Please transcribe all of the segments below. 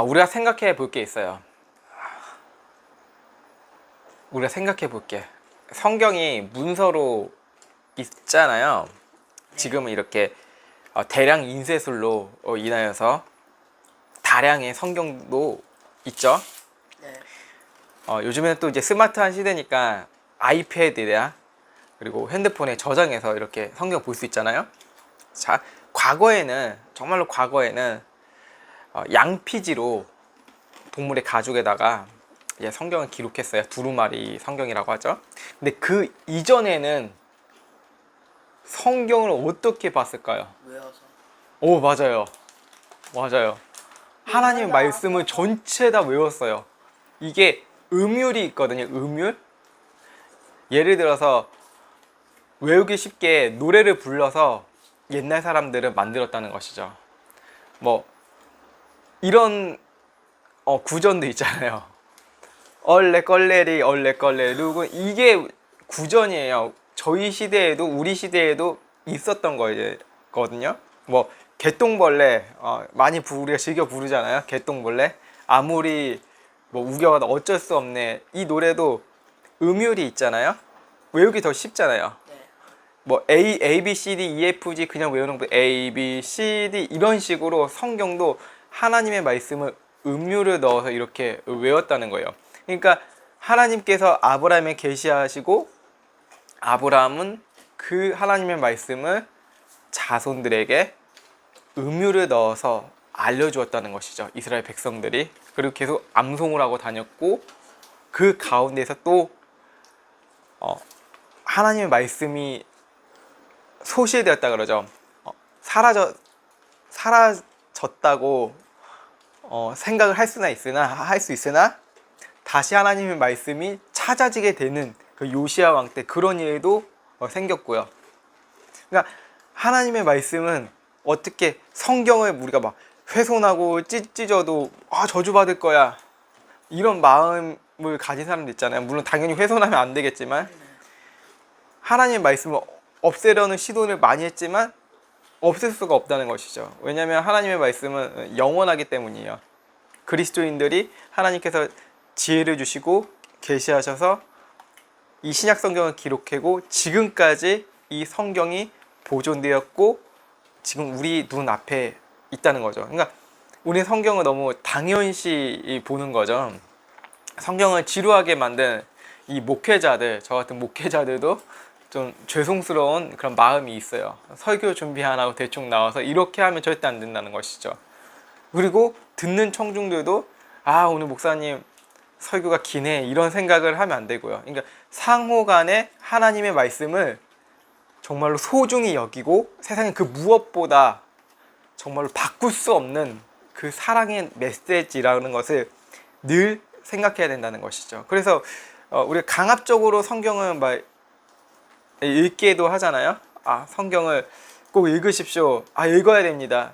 우리가 생각해 볼 게 있어요. 우리가 생각해 볼게. 성경이 문서로 있잖아요. 지금은 이렇게 대량 인쇄술로 인하여서 다량의 성경도 있죠. 네. 요즘에는 또 이제 스마트한 시대니까 아이패드야 그리고 핸드폰에 저장해서 이렇게 성경 볼 수 있잖아요. 자, 과거에는 정말로 과거에는 양피지로 동물의 가죽에다가 이제 성경을 기록했어요. 두루마리 성경이라고 하죠. 근데 그 이전에는 성경을 어떻게 봤을까요? 외워서. 오, 맞아요. 맞아요. 하나님의 말씀을 전체 다 외웠어요. 이게 음율이 있거든요. 음율. 예를 들어서 외우기 쉽게 노래를 불러서 옛날 사람들은 만들었다는 것이죠. 뭐 이런 구전도 있잖아요. 얼레걸레리 얼레걸레 누구, 이게 구전이에요. 저희 시대에도 우리 시대에도 있었던 거거든요. 뭐 개똥벌레 많이 우리가 즐겨 부르잖아요. 개똥벌레. 아무리 뭐 우겨봐도 어쩔 수 없네. 이 노래도 음율이 있잖아요. 외우기 더 쉽잖아요. 네. 뭐 A, B, C, D, E, F, G 그냥 외우는 거 A, B, C, D 이런 식으로 성경도 하나님의 말씀을 음율을 넣어서 이렇게 외웠다는 거예요. 그러니까 하나님께서 아브라함에 계시하시고 아브라함은 그 하나님의 말씀을 자손들에게 음율을 넣어서 알려주었다는 것이죠. 이스라엘 백성들이. 그리고 계속 암송을 하고 다녔고 그 가운데서 또 하나님의 말씀이 소실되었다 그러죠. 사라졌다고 생각을 할 수 있으나 다시 하나님의 말씀이 찾아지게 되는 그 요시야 왕 때 그런 일도 생겼고요. 그러니까 하나님의 말씀은 어떻게 성경을 우리가 막 훼손하고 찢어도 저주받을 거야 이런 마음을 가진 사람도 있잖아요. 물론 당연히 훼손하면 안 되겠지만 하나님의 말씀을 없애려는 시도를 많이 했지만 없앨 수가 없다는 것이죠. 왜냐하면 하나님의 말씀은 영원하기 때문이에요. 그리스도인들이 하나님께서 지혜를 주시고 계시하셔서 이 신약 성경을 기록하고 지금까지 이 성경이 보존되었고 지금 우리 눈 앞에 있다는 거죠. 그러니까 우리는 성경을 너무 당연시 보는 거죠. 성경을 지루하게 만든 이 목회자들, 저 같은 목회자들도 좀 죄송스러운 그런 마음이 있어요. 설교 준비 안 하고 대충 나와서 이렇게 하면 절대 안 된다는 것이죠. 그리고 듣는 청중들도 오늘 목사님 설교가 기네 이런 생각을 하면 안 되고요. 그러니까 상호 간에 하나님의 말씀을 정말로 소중히 여기고 세상에 그 무엇보다 정말로 바꿀 수 없는 그 사랑의 메시지라는 것을 늘 생각해야 된다는 것이죠. 그래서 우리가 강압적으로 성경을 막 읽기도 하잖아요. 성경을 꼭 읽으십시오. 읽어야 됩니다.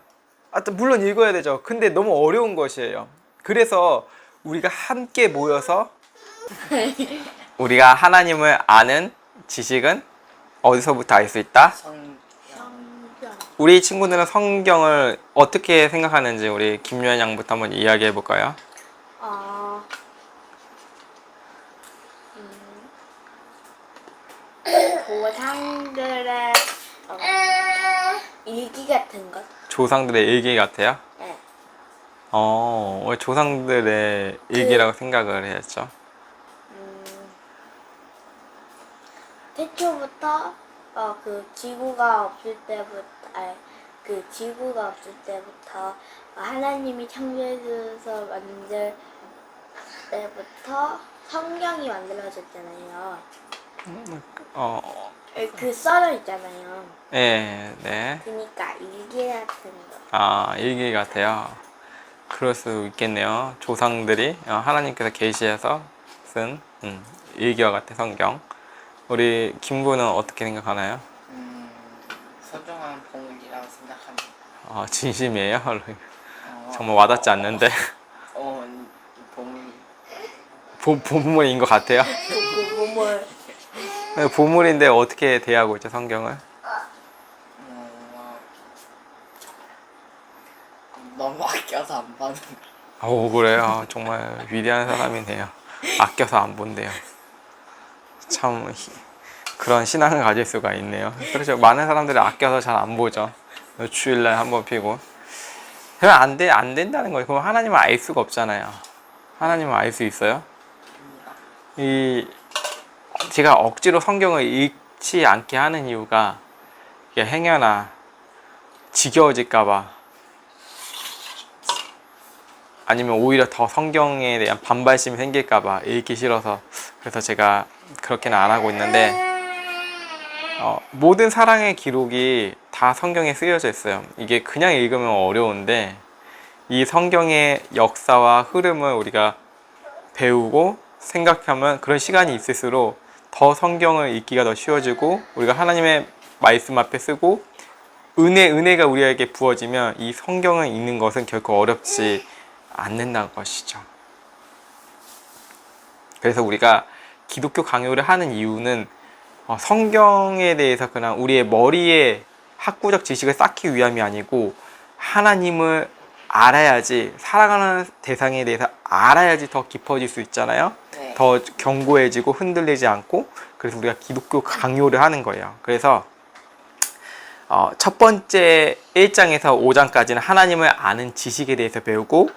물론 읽어야 되죠. 근데 너무 어려운 것이에요. 그래서 우리가 함께 모여서 우리가 하나님을 아는 지식은 어디서부터 알 수 있다? 성경. 우리 친구들은 성경을 어떻게 생각하는지 우리 김유한 양부터 한번 이야기해 볼까요? 조상들의 일기 같은 것. 조상들의 일기 같아요? 네. 왜 조상들의 일기라고 생각을 했죠? 태초부터 그 지구가 없을 때부터 하나님이 창조해서 만들 때부터 성경이 만들어졌잖아요. 그 써져 있잖아요. 네. 그러니까 일기 같은 거. 일기 같아요. 그럴 수 있겠네요. 조상들이 하나님께서 계시해서 쓴 일기와 같은 성경. 우리 김구는 어떻게 생각하나요? 소중한 보물이라고 생각합니다. 진심이에요? 정말 와닿지 않는데. 보물. 보물인 것 같아요. 보물. 보물인데 어떻게 대하고 있죠, 성경을? 너무 아껴서 안 받는 거. 오, 그래요. 정말 위대한 사람이네요. 아껴서 안 본대요. 참 그런 신앙을 가질 수가 있네요. 그렇죠. 많은 사람들이 아껴서 잘 안 보죠. 주일날 한번 피고. 그럼 안 된다는 거예요. 그럼 하나님은 알 수가 없잖아요. 하나님은 알 수 있어요? 제가 억지로 성경을 읽지 않게 하는 이유가 이게 행여나 지겨워질까봐, 아니면 오히려 더 성경에 대한 반발심이 생길까봐 읽기 싫어서, 그래서 제가 그렇게는 안 하고 있는데, 모든 사랑의 기록이 다 성경에 쓰여져 있어요. 이게 그냥 읽으면 어려운데 이 성경의 역사와 흐름을 우리가 배우고 생각하면 그런 시간이 있을수록 더 성경을 읽기가 더 쉬워지고, 우리가 하나님의 말씀 앞에 쓰고 은혜가 우리에게 부어지면 이 성경을 읽는 것은 결코 어렵지 않는다는 것이죠. 그래서 우리가 기독교 강요를 하는 이유는 성경에 대해서 그냥 우리의 머리에 학구적 지식을 쌓기 위함이 아니고, 하나님을 알아야지, 살아가는 대상에 대해서 알아야지 더 깊어질 수 있잖아요. 네. 더 견고해지고 흔들리지 않고. 그래서 우리가 기독교 강요를 하는 거예요. 그래서 첫 번째 1장에서 5장까지는 하나님을 아는 지식에 대해서 배우고,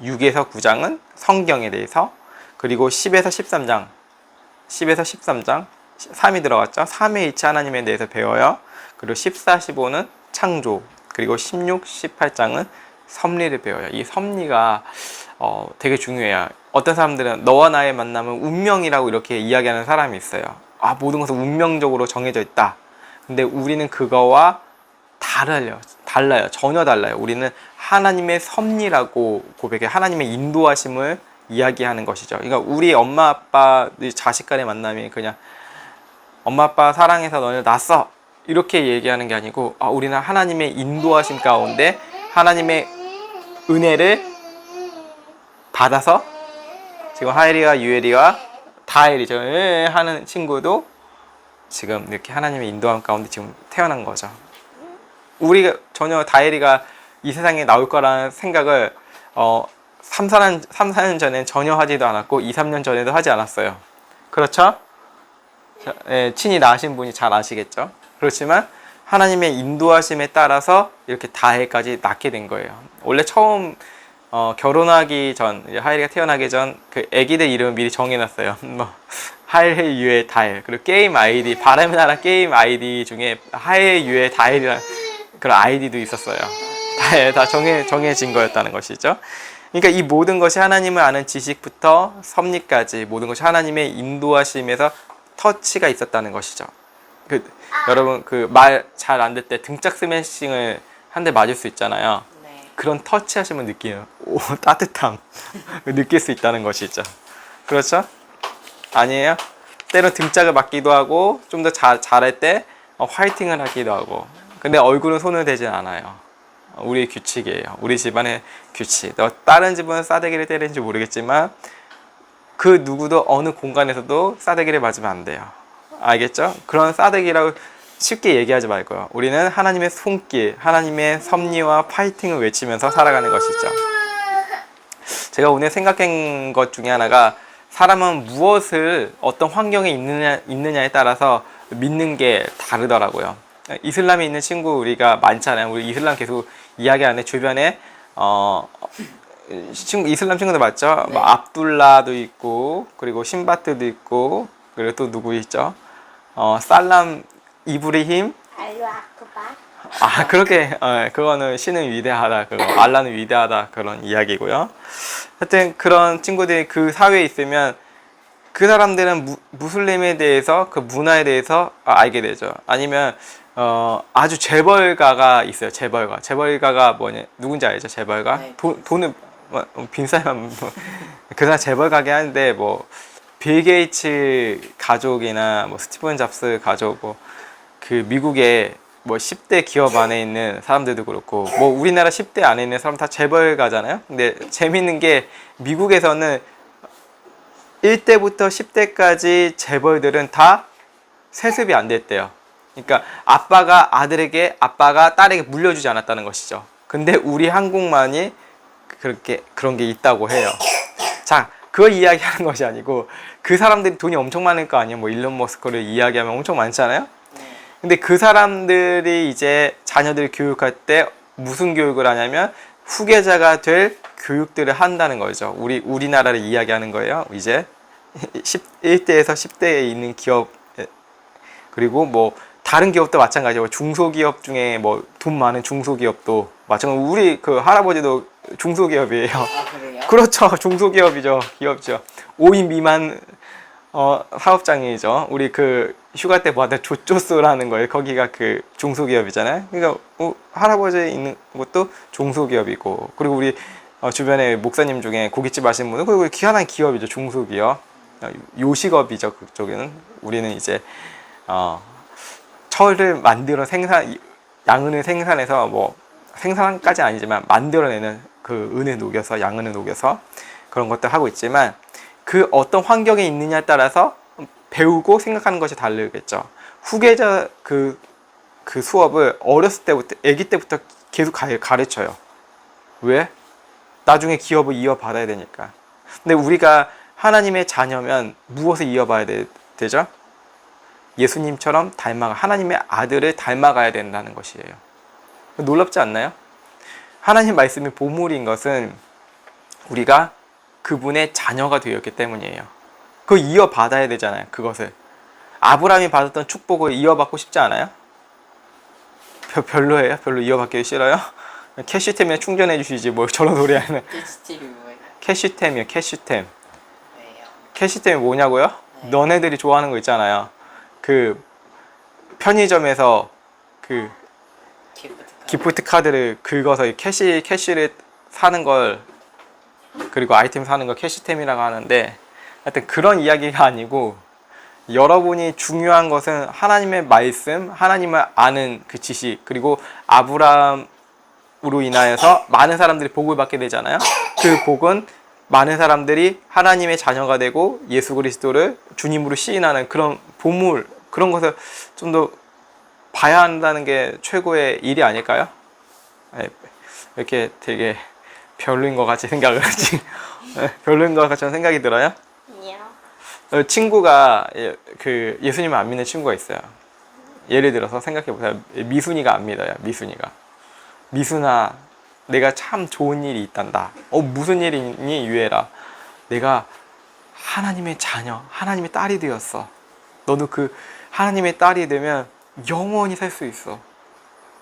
6에서 9장은 성경에 대해서, 그리고 10에서 13장 3이 들어갔죠. 3위일체 하나님에 대해서 배워요. 그리고 14, 15는 창조, 그리고 16, 18장은 섭리를 배워요. 이 섭리가 되게 중요해요. 어떤 사람들은 너와 나의 만남은 운명이라고 이렇게 이야기하는 사람이 있어요. 모든 것은 운명적으로 정해져 있다. 근데 우리는 그거와 달라요. 전혀 달라요. 우리는 하나님의 섭리라고 고백해, 하나님의 인도하심을 이야기하는 것이죠. 그러니까 우리 엄마 아빠 자식 간의 만남이 그냥 엄마 아빠 사랑해서 너를 낳았어 이렇게 얘기하는 게 아니고, 우리는 하나님의 인도하심 가운데 하나님의 은혜를 받아서, 지금 하엘이와 유엘이와 다엘이죠 하는 친구도 지금 이렇게 하나님의 인도함 가운데 지금 태어난 거죠. 우리가 전혀 다엘이가 이 세상에 나올 거라는 생각을 3, 4년 전엔 전혀 하지도 않았고 2, 3년 전에도 하지 않았어요. 그렇죠? 친히 낳으신 분이 잘 아시겠죠? 그렇지만 하나님의 인도하심에 따라서 이렇게 다혜까지 낳게 된 거예요. 원래 처음 결혼하기 전, 하엘이가 태어나기 전 그 애기들 이름을 미리 정해놨어요. 하엘, 유엘, 다엘. 그리고 게임 아이디, 바람의 나라 게임 아이디 중에 하엘, 유엘, 다엘이라는 그런 아이디도 있었어요. 다 정해진 거였다는 것이죠. 그러니까 이 모든 것이 하나님을 아는 지식부터 섭리까지 모든 것이 하나님의 인도하심에서 터치가 있었다는 것이죠. 여러분 말 잘 안 될 때 등짝 스매싱을 한 대 맞을 수 있잖아요. 네. 그런 터치하시면 느끼는 따뜻함 느낄 수 있다는 것이죠. 그렇죠? 아니에요? 때로 등짝을 맞기도 하고 좀 더 잘할 때 화이팅을 하기도 하고. 근데 얼굴은 손을 대진 않아요. 우리의 규칙이에요. 우리 집안의 규칙. 다른 집은 싸대기를 때리는지 모르겠지만 그 누구도 어느 공간에서도 싸대기를 맞으면 안 돼요. 알겠죠? 그런 싸대기라고 쉽게 얘기하지 말고요. 우리는 하나님의 손길, 하나님의 섭리와 파이팅을 외치면서 살아가는 것이죠. 제가 오늘 생각한 것 중에 하나가, 사람은 무엇을 어떤 환경에 있느냐에 따라서 믿는 게 다르더라고요. 이슬람에 있는 친구 우리가 많잖아요. 우리 이슬람 계속 이야기하는데 주변에 이슬람 친구들 맞죠? 네. 뭐 압둘라도 있고, 그리고 신바트도 있고, 그리고 또 누구 있죠? 살람 이브리힘. 알루 아크바. 그렇게 그거는 신은 위대하다, 알라는 위대하다, 그런 이야기고요. 하여튼 그런 친구들이 그 사회에 있으면 그 사람들은 무슬림에 대해서, 그 문화에 대해서 알게 되죠. 아니면 아주 재벌가가 있어요. 재벌가가 뭐냐, 누군지 알죠? 재벌가. 네. 돈을 빈사람 그 사람 재벌가게 하는데, 뭐 빌 게이츠 가족이나 뭐 스티븐 잡스 가족, 그 미국의 뭐 10대 기업 안에 있는 사람들도 그렇고, 뭐 우리나라 10대 안에 있는 사람 다 재벌가잖아요. 근데 재밌는 게 미국에서는 1대부터 10대까지 재벌들은 다 세습이 안 됐대요. 그러니까 아빠가 딸에게 물려주지 않았다는 것이죠. 근데 우리 한국만이 그런 게 있다고 해요. 자, 그걸 이야기하는 것이 아니고 그 사람들이 돈이 엄청 많을 거 아니에요. 뭐 일론 머스크를 이야기하면 엄청 많잖아요. 근데 그 사람들이 이제 자녀들 교육할 때 무슨 교육을 하냐면 후계자가 될 교육들을 한다는 거죠. 우리나라를 이야기하는 거예요. 이제 1대에서 10대에 있는 기업, 그리고 뭐 다른 기업도 마찬가지고 중소기업 중에 뭐 돈 많은 중소기업도 마찬가지고 우리 그 할아버지도 중소기업이에요. 아, 그래요? 그렇죠. 중소기업이죠. 기업죠. 5인 미만 사업장이죠. 우리 그 휴가 때 받은 조조스라는 거예요. 거기가 그 중소기업이잖아요. 그러니까 할아버지 있는 것도 중소기업이고, 그리고 우리 주변에 목사님 중에 고깃집 하시는 분은 그리고 희한한 기업이죠. 중소기업. 요식업이죠. 그쪽에는. 우리는 이제 철을 만들어 양은을 생산해서 뭐 생산까지 아니지만 만들어내는 그 은을 녹여서 양은을 녹여서 그런 것들 하고 있지만 그 어떤 환경에 있느냐에 따라서 배우고 생각하는 것이 다르겠죠. 후계자 그 수업을 어렸을 때부터 아기 때부터 계속 가르쳐요. 왜? 나중에 기업을 이어받아야 되니까. 근데 우리가 하나님의 자녀면 무엇을 이어봐야 되죠? 예수님처럼 하나님의 아들을 닮아가야 된다는 것이에요. 놀랍지 않나요? 하나님 말씀이 보물인 것은 우리가 그분의 자녀가 되었기 때문이에요. 그거 이어받아야 되잖아요. 그것을. 아브라함이 받았던 축복을 이어받고 싶지 않아요? 별로예요? 별로 이어받기 싫어요? 캐시템에 충전해 주시지 뭘 저런 소리 하는. 캐시템이 뭐예요? 캐시템이요. 캐시템. 왜요? 캐시템이 뭐냐고요? 네. 너네들이 좋아하는 거 있잖아요. 그 편의점에서 그 기프트 카드를 긁어서 캐시를 사는 걸, 그리고 아이템 사는 걸 캐시템이라고 하는데, 하여튼 그런 이야기가 아니고 여러분이 중요한 것은 하나님의 말씀, 하나님을 아는 그 지식, 그리고 아브라함으로 인하여서 많은 사람들이 복을 받게 되잖아요. 그 복은 많은 사람들이 하나님의 자녀가 되고 예수 그리스도를 주님으로 시인하는 그런 보물, 그런 것을 좀 더 봐야 한다는 게 최고의 일이 아닐까요? 이렇게 되게 별로인 것 같이 생각을 하지. 별로인 것 같이 생각이 들어요. 아니요. 친구가 그 예수님을 안 믿는 친구가 있어요. 예를 들어서 생각해 보세요. 미순이가 안 믿어요. 미순아, 내가 참 좋은 일이 있단다. 무슨 일이니? 유해라. 내가 하나님의 자녀, 하나님의 딸이 되었어. 너도 그 하나님의 딸이 되면 영원히 살 수 있어.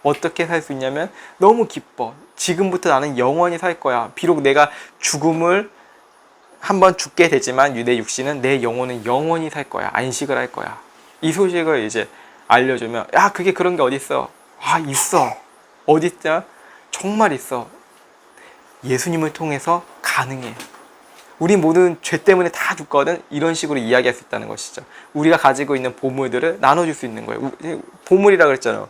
어떻게 살 수 있냐면 너무 기뻐. 지금부터 나는 영원히 살 거야. 비록 내가 죽음을 한번 죽게 되지만 내 육신은, 내 영혼은 영원히 살 거야. 안식을 할 거야. 이 소식을 이제 알려주면, 야, 그게 그런 게 어딨어? 아, 있어. 어딨냐? 정말 있어. 예수님을 통해서 가능해. 우리 모든 죄 때문에 다 죽거든. 이런 식으로 이야기할 수 있다는 것이죠. 우리가 가지고 있는 보물들을 나눠줄 수 있는 거예요. 보물이라 그랬잖아요. 네.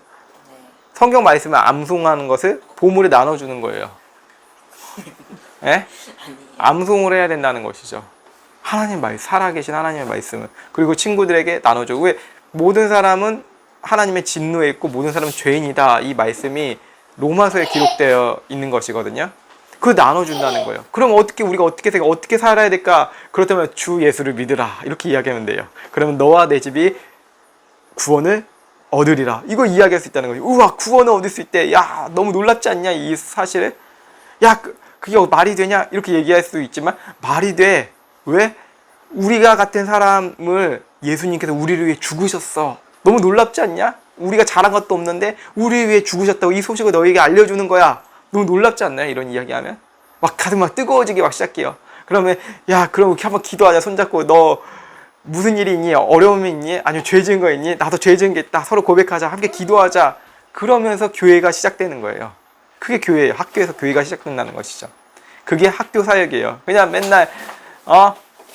성경 말씀을 암송하는 것을 보물에 나눠주는 거예요. 예? 암송을 해야 된다는 것이죠. 하나님 살아계신 하나님의 말씀을. 그리고 친구들에게 나눠주고. 왜? 모든 사람은 하나님의 진노에 있고 모든 사람은 죄인이다. 이 말씀이 로마서에 기록되어 있는 것이거든요. 그걸 나눠준다는 거예요. 그럼 우리가 어떻게 살아야 될까? 그렇다면 주 예수를 믿으라. 이렇게 이야기하면 돼요. 그러면 너와 내 집이 구원을 얻으리라. 이거 이야기할 수 있다는 거예요. 우와, 구원을 얻을 수 있대. 야, 너무 놀랍지 않냐? 이 사실을? 야, 그게 말이 되냐? 이렇게 얘기할 수 있지만 말이 돼. 왜? 우리가 같은 사람을 예수님께서 우리를 위해 죽으셨어. 너무 놀랍지 않냐? 우리가 잘한 것도 없는데 우리를 위해 죽으셨다고 이 소식을 너에게 알려주는 거야. 너무 놀랍지 않나요? 이런 이야기하면 막 가슴 막 뜨거워지기 막 시작해요. 그러면 야, 그럼 한번 기도하자. 손잡고. 너 무슨 일이 있니? 어려움이 있니? 아니면 죄 지은 거 있니? 나도 죄 지은 게 있다. 서로 고백하자. 함께 기도하자. 그러면서 교회가 시작되는 거예요. 그게 교회예요. 학교에서 교회가 시작된다는 것이죠. 그게 학교 사역이에요. 그냥 맨날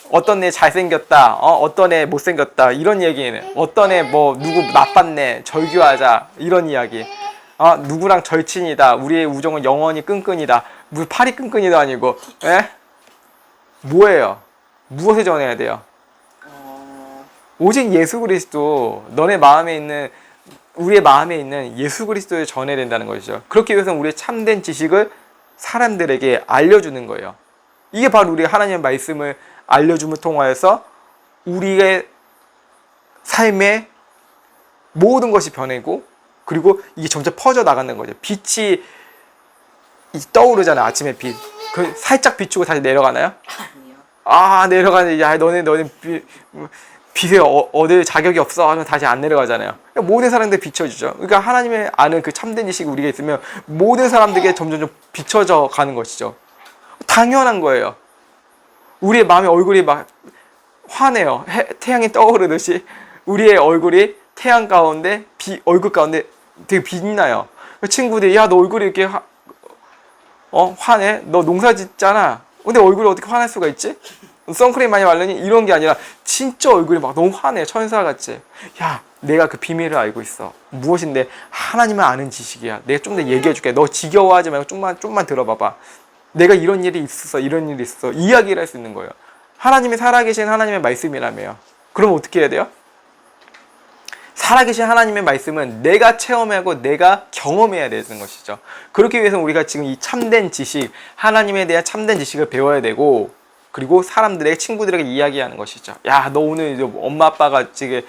어떤 애 잘생겼다, 어떤 애 못생겼다, 이런 얘기는, 어떤 애 누구 나빴네, 절규하자, 이런 이야기. 누구랑 절친이다, 우리의 우정은 영원히 끈끈이다. 무슨 팔이 끈끈이도 아니고. 에? 뭐예요? 무엇을 전해야 돼요? 오직 예수 그리스도, 너네 마음에 있는, 우리의 마음에 있는 예수 그리스도를 전해야 된다는 것이죠. 그렇기 위해서는 우리의 참된 지식을 사람들에게 알려주는 거예요. 이게 바로 우리 하나님의 말씀을 알려줌을 통하여서 우리의 삶의 모든 것이 변하고, 그리고 이게 점점 퍼져 나가는 거죠. 빛이 떠오르잖아요. 아침에 빛. 그 살짝 비추고 다시 내려가나요? 아니요. 아, 내려가는, 야, 너네 빛에 얻을 자격이 없어 하면 다시 안 내려가잖아요. 그러니까 모든 사람들 비춰주죠. 그러니까 하나님의 아는 그 참된 지식이 우리가 있으면 모든 사람들에게 점점 비춰져 가는 것이죠. 당연한 거예요. 우리의 마음의 얼굴이 막 환해요. 태양이 떠오르듯이 우리의 얼굴이 태양 가운데, 얼굴 가운데 되게 빛이 나요. 친구들이, 야, 너 얼굴이 이렇게 환해? 너 농사 짓잖아. 근데 얼굴이 어떻게 환할 수가 있지? 선크림 많이 바르니? 이런 게 아니라 진짜 얼굴이 막 너무 환해. 천사같이. 야, 내가 그 비밀을 알고 있어. 무엇인데? 하나님을 아는 지식이야. 내가 좀 더 얘기해 줄게. 너 지겨워하지 말고 좀만 들어봐봐. 내가 이런 일이 있었어. 이런 일이 있어. 이야기를 할 수 있는 거예요. 하나님이 살아계신 하나님의 말씀이라며요. 그럼 어떻게 해야 돼요? 살아계신 하나님의 말씀은 내가 체험하고 내가 경험해야 되는 것이죠. 그렇기 위해서 우리가 지금 이 참된 지식, 하나님에 대한 참된 지식을 배워야 되고, 그리고 사람들에게, 친구들에게 이야기하는 것이죠. 야, 너 오늘 엄마 아빠가 지금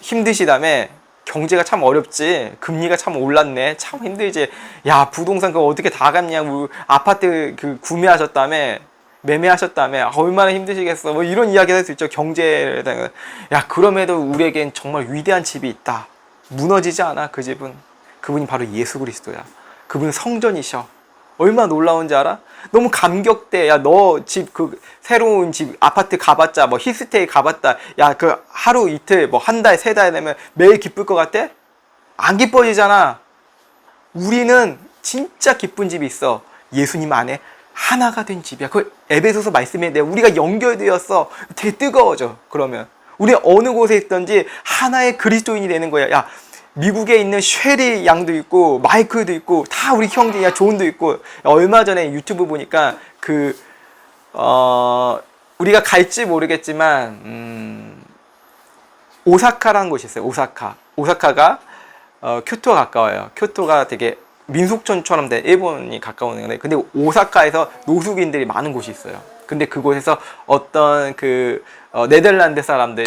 힘드시다며? 경제가 참 어렵지. 금리가 참 올랐네. 참 힘들지. 야, 부동산 그거 어떻게 다 갚냐. 아파트 그 구매하셨다며? 매매하셨다며? 얼마나 힘드시겠어. 뭐 이런 이야기 할 수 있죠. 경제에 대한. 야, 그럼에도 우리에겐 정말 위대한 집이 있다. 무너지지 않아, 그 집은. 그분이 바로 예수 그리스도야. 그분은 성전이셔. 얼마나 놀라운지 알아? 너무 감격돼. 야, 너 집, 새로운 집, 아파트 가봤자, 뭐 히스테이 가봤다. 야, 그 하루 이틀, 뭐 한 달, 세 달 되면 매일 기쁠 것 같아? 안 기뻐지잖아. 우리는 진짜 기쁜 집이 있어. 예수님 안에 하나가 된 집이야. 그 에베소서 말씀에 대해 우리가 연결되었어. 되게 뜨거워져. 그러면 우리 어느 곳에 있든지 하나의 그리스도인이 되는 거야. 야, 미국에 있는 쉐리 양도 있고 마이클도 있고 다 우리 형제야. 존도 있고. 얼마 전에 유튜브 보니까 우리가 갈지 모르겠지만 오사카라는 곳이 있어요. 오사카가 교토가 가까워요. 교토가 되게 민속촌처럼 된 일본이 가까운 건데, 근데 오사카에서 노숙인들이 많은 곳이 있어요. 근데 그곳에서 어떤 네덜란드 사람들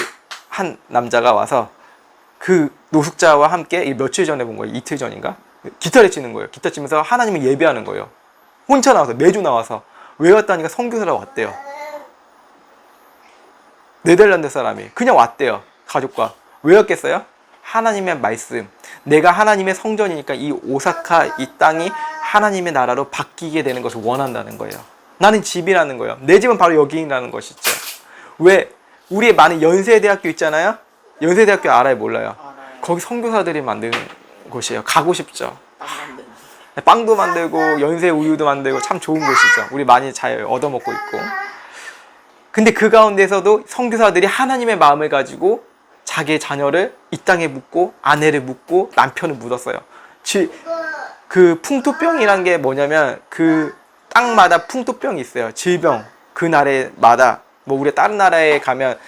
한 남자가 와서 그 노숙자와 함께 며칠 전에 본 거예요. 이틀 전인가? 기타를 치는 거예요. 기타 치면서 하나님을 예배하는 거예요. 혼자 나와서, 매주 나와서. 왜 왔다니까 선교사로 왔대요. 네덜란드 사람이 그냥 왔대요. 가족과. 왜 왔겠어요? 하나님의 말씀. 내가 하나님의 성전이니까 이 오사카, 이 땅이 하나님의 나라로 바뀌게 되는 것을 원한다는 거예요. 나는 집이라는 거예요. 내 집은 바로 여기라는 것이죠. 왜? 우리의 많은 연세대학교 있잖아요. 연세대학교 알아요? 몰라요? 알아요. 거기 선교사들이 만드는 곳이에요. 가고 싶죠. 빵 만드는. 빵도 만들고 연세 우유도 만들고 참 좋은 곳이죠. 우리 많이 잘 얻어먹고 있고. 근데 그 가운데서도 선교사들이 하나님의 마음을 가지고 자기의 자녀를 이 땅에 묻고 아내를 묻고 남편을 묻었어요. 그 풍토병이란 게 뭐냐면 그 땅마다 풍토병이 있어요. 질병. 그 나라마다 뭐 우리 다른 나라에 가면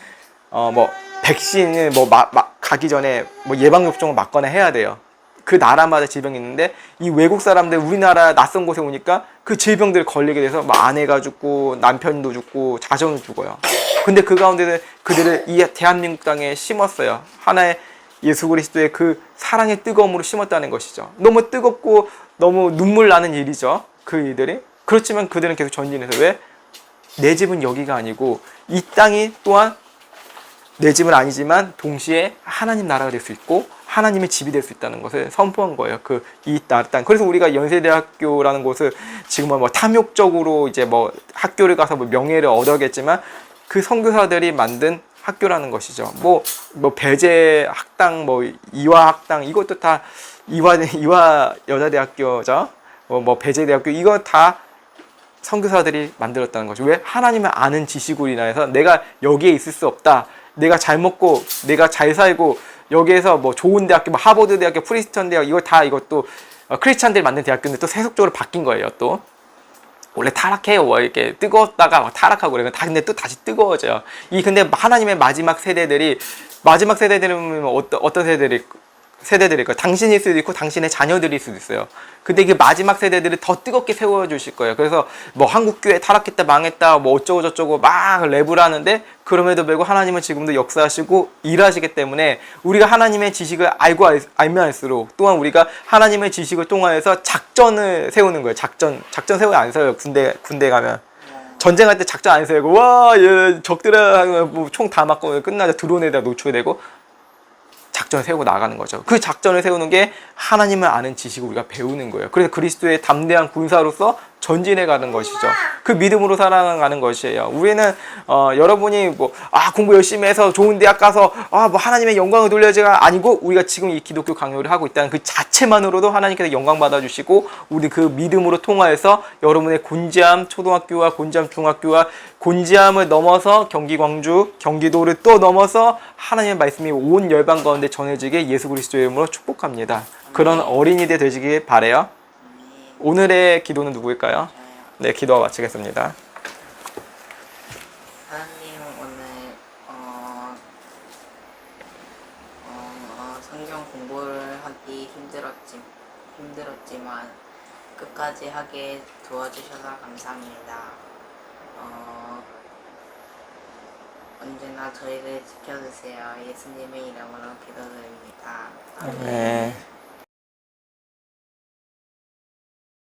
뭐 백신을 뭐 가기 전에 뭐 예방 접종을 맞거나 해야 돼요. 그 나라마다 질병이 있는데 이 외국 사람들 우리나라 낯선 곳에 오니까 그 질병들 걸리게 돼서 뭐 아내가 죽고 남편도 죽고 자녀도 죽어요. 근데 그 가운데는 그들을 이 대한민국 땅에 심었어요. 하나의 예수 그리스도의 그 사랑의 뜨거움으로 심었다는 것이죠. 너무 뜨겁고 너무 눈물 나는 일이죠. 그 일들이. 그렇지만 그들은 계속 전진해서 왜? 내 집은 여기가 아니고 이 땅이 또한 내 집은 아니지만 동시에 하나님 나라가 될 수 있고 하나님의 집이 될 수 있다는 것을 선포한 거예요. 이 땅. 그래서 우리가 연세대학교라는 곳을 지금은 뭐 탐욕적으로 이제 뭐 학교를 가서 뭐 명예를 얻어야겠지만 그 선교사들이 만든 학교라는 것이죠. 뭐 배제 학당, 뭐 이화 학당 이것도 다 이화 여자대학교죠. 뭐 배제대학교 이거 다 선교사들이 만들었다는 거죠. 왜? 하나님을 아는 지식으로 인해서 내가 여기에 있을 수 없다. 내가 잘 먹고 내가 잘 살고 여기에서 뭐 좋은 대학교, 뭐 하버드 대학교, 프리스턴 대학 이것도 크리스찬들이 만든 대학교인데 또 세속적으로 바뀐 거예요. 또 원래 타락해요. 이렇게 뜨거웠다가 막 타락하고 그래요. 근데 또 다시 뜨거워져요. 근데 하나님의 마지막 세대들은 어떤 세대들이 세대들일 거예요. 당신일 수도 있고 당신의 자녀들일 수도 있어요. 근데 이게 마지막 세대들을 더 뜨겁게 세워주실 거예요. 그래서 뭐 한국교회 타락했다 망했다 뭐 어쩌고 저쩌고 막 랩을 하는데 그럼에도 불구하고 하나님은 지금도 역사하시고 일하시기 때문에 우리가 하나님의 지식을 알면 알수록 또한 우리가 하나님의 지식을 통하여서 작전을 세우는 거예요. 작전 세우면 안 세워요. 군대 가면. 전쟁할 때 작전 안 세우고 와, 얘 적들아 뭐 총 다 맞고 끝나자 드론에다 노출되고 작전 세우고 나가는 거죠. 그 작전을 세우는 게 하나님을 아는 지식을 우리가 배우는 거예요. 그래서 그리스도의 담대한 군사로서 전진해 가는 것이죠. 그 믿음으로 살아가는 것이에요. 우리는 여러분이 뭐 공부 열심히 해서 좋은 대학 가서 뭐 하나님의 영광을 돌려야지가 아니고 우리가 지금 이 기독교 강요를 하고 있다는 그 자체만으로도 하나님께서 영광 받아주시고 우리 그 믿음으로 통하여서 여러분의 곤지암 초등학교와 곤지암 중학교와 곤지암을 넘어서 경기 광주 경기도를 또 넘어서 하나님의 말씀이 온 열방 가운데 전해지게 예수 그리스도의 이름으로 축복합니다. 그런 어린이들 되시길 바래요. 오늘의 기도는 누구일까요? 네, 기도와 마치겠습니다. 하나님 오늘 성경 공부를 하기 힘들었지만 끝까지 하게 도와주셔서 감사합니다. 언제나 저희를 지켜주세요. 예수님의 이름으로 기도드립니다. 네.